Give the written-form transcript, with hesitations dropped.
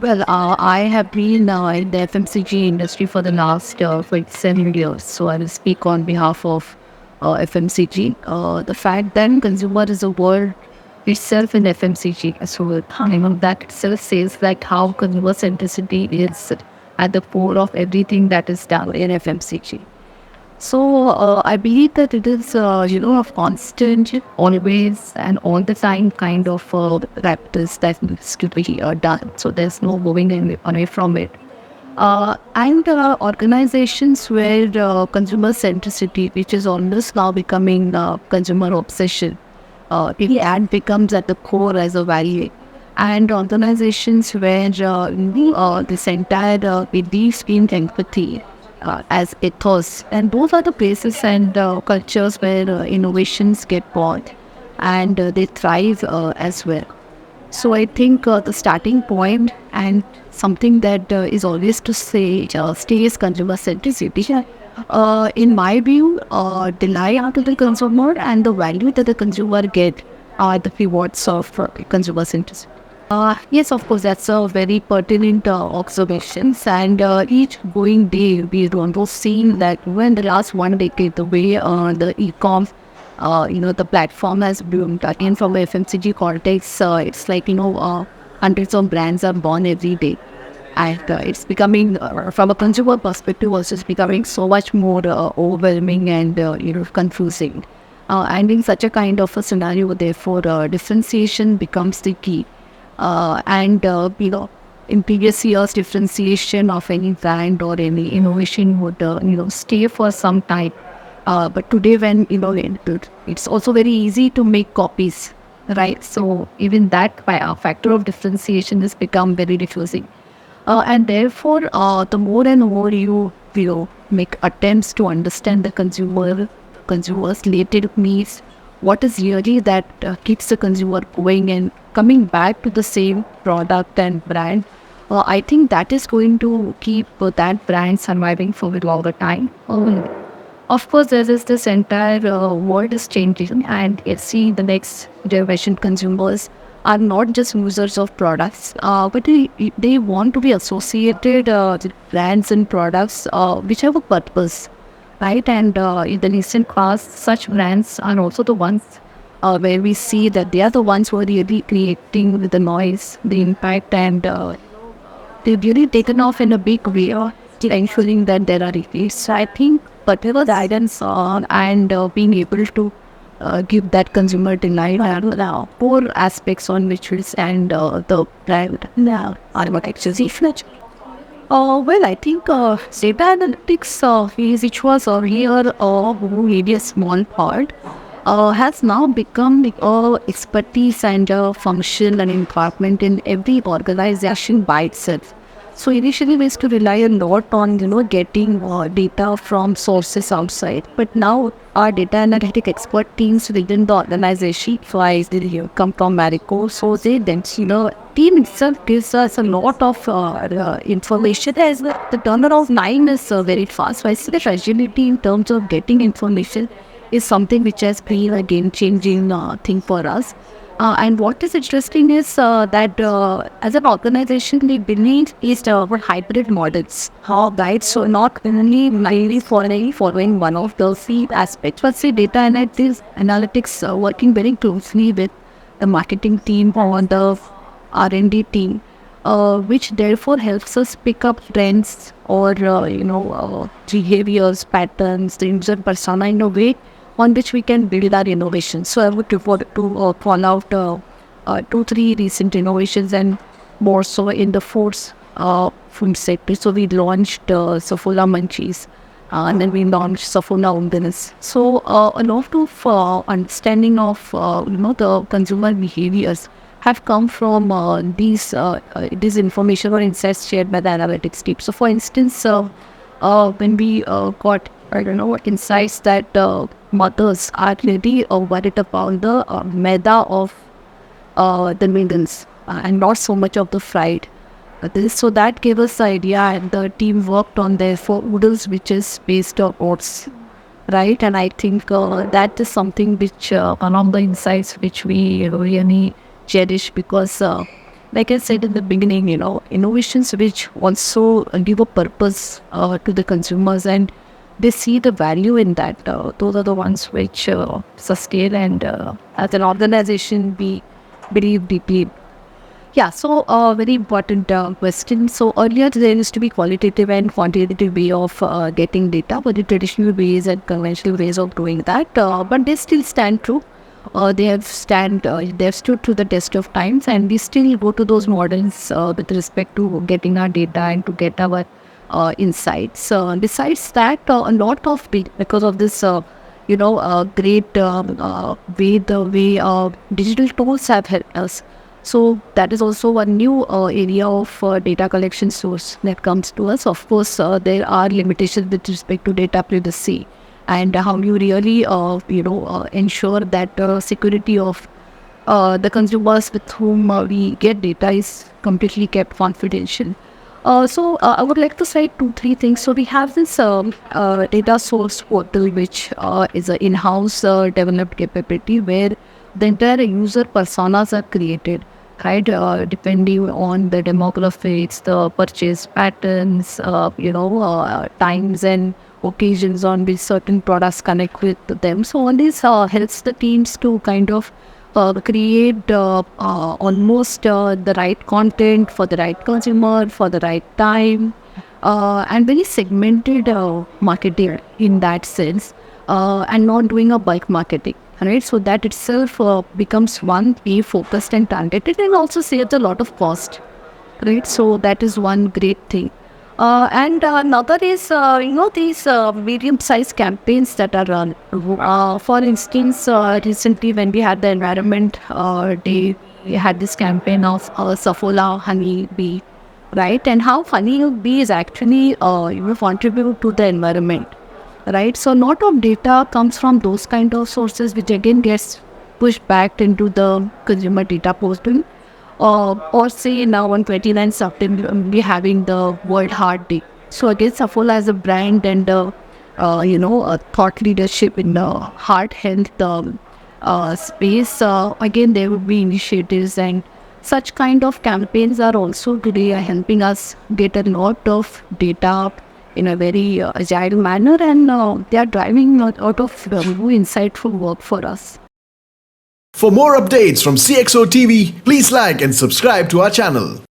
Well, I have been in the FMCG industry for the last 27 years. So I will speak on behalf of FMCG. The fact that consumer is a word itself in FMCG. So that itself says like how consumer centricity is at the core of everything that is done in FMCG. So I believe that it is, a constant, always and all the time kind of practice that needs to be done. So there's no moving away from it. And organizations where consumer centricity, which is almost now becoming consumer obsession, that becomes at the core as a value. And organizations where this entire belief in empathy as ethos, and those are the places and cultures where innovations get born and they thrive as well. So I think the starting point and something that is always to say stays consumer centricity. In my view, delight to the consumer and the value that the consumer get are the rewards of consumer centricity. Yes, of course, that's a very pertinent observations. And each going day, we also seen that when the last one decade, the way the e-com, the platform has bloomed. Again, from a FMCG context, it's like, hundreds of brands are born every day. And it's becoming, from a consumer perspective, also it's becoming so much more overwhelming and, confusing. And in such a kind of a scenario, therefore, differentiation becomes the key. In previous years, differentiation of any brand or any innovation would, stay for some time. But today, when, it's also very easy to make copies, right? So even that factor of differentiation has become very diffusing. And therefore, the more and more you make attempts to understand the consumer's latent needs, what is really that keeps the consumer going and coming back to the same product and brand, I think that is going to keep that brand surviving for a longer time. Of course, there is this entire world is changing, and you see the next generation consumers are not just users of products, but they want to be associated with brands and products which have a purpose, right? And in the recent past, such brands are also the ones where we see that they are the ones who are really creating the noise, the impact, and they've really taken off in a big way, ensuring that there are repeats. So I think whatever guidance and being able to give that consumer delight are the core aspects on which we stand the brand architecture. Well, I think data analytics, which was earlier really a small part, has now become expertise and function and department in every organization by itself. So initially we used to rely a lot on getting data from sources outside, but now our data analytic expert teams within the organization, so I come from Marico, so they then team itself gives us a lot of information. As the turnaround time is very fast, so I see that agility in terms of getting information is something which has been a game-changing thing for us. And what is interesting is that as an organization, we believe is our hybrid models. Right? So not only really following one of the three aspects, but say data analytics working very closely with the marketing team or the R&D team, which therefore helps us pick up trends or behaviors, patterns, the user persona in a way on which we can build our innovation. So I would report to call out 2-3 recent innovations and more so in the food sector. So we launched Saffola Munchies and then we launched Saffola Umbilis. So a lot of understanding of the consumer behaviors have come from this information or insights shared by the analytics team. So for instance, when we got insights that mothers are really worried about the maida of the noodles and not so much of the fried. So that gave us the idea, and the team worked on their for noodles which is based on oats, right? And I think that is something which one of the insights which we really cherish, because like I said in the beginning, innovations which also give a purpose to the consumers, and they see the value in that. Those are the ones which sustain, and as an organization, we believe deeply. Yeah, so very important question. So earlier there used to be qualitative and quantitative way of getting data, but the traditional ways and conventional ways of doing that, but they still stand true. They have stood to the test of times, and we still go to those models with respect to getting our data and to get our insights. Besides that, a lot of because of this, great way digital tools have helped us. So that is also one new area of data collection source that comes to us. Of course, there are limitations with respect to data privacy and how you really, ensure that security of the consumers with whom we get data is completely kept confidential. I would like to say 2-3 things. So we have this data source portal, which is an in-house developed capability where the entire user personas are created, right? Depending on the demographics, the purchase patterns, times and occasions on which certain products connect with them. So all this helps the teams to kind of create almost the right content for the right consumer for the right time, and very segmented marketing in that sense, and not doing a bulk marketing. Right, so that itself becomes one way focused and targeted, and also saves a lot of cost. Right, so that is one great thing. And another is, these medium-sized campaigns that are run. For instance, recently when we had the Environment Day, we had this campaign of Saffola Honey Bee, right? And how honey bee is actually, contribute to the environment, right? So, lot of data comes from those kind of sources, which again gets pushed back into the consumer data portal. Or say now on 29th September, we're having the World Heart Day. So again, Saffola as a brand and a thought leadership in the heart health space. Again, there would be initiatives, and such kind of campaigns are also today helping us get a lot of data in a very agile manner, and they are driving a lot of new insightful work for us. For more updates from CXO TV, please like and subscribe to our channel.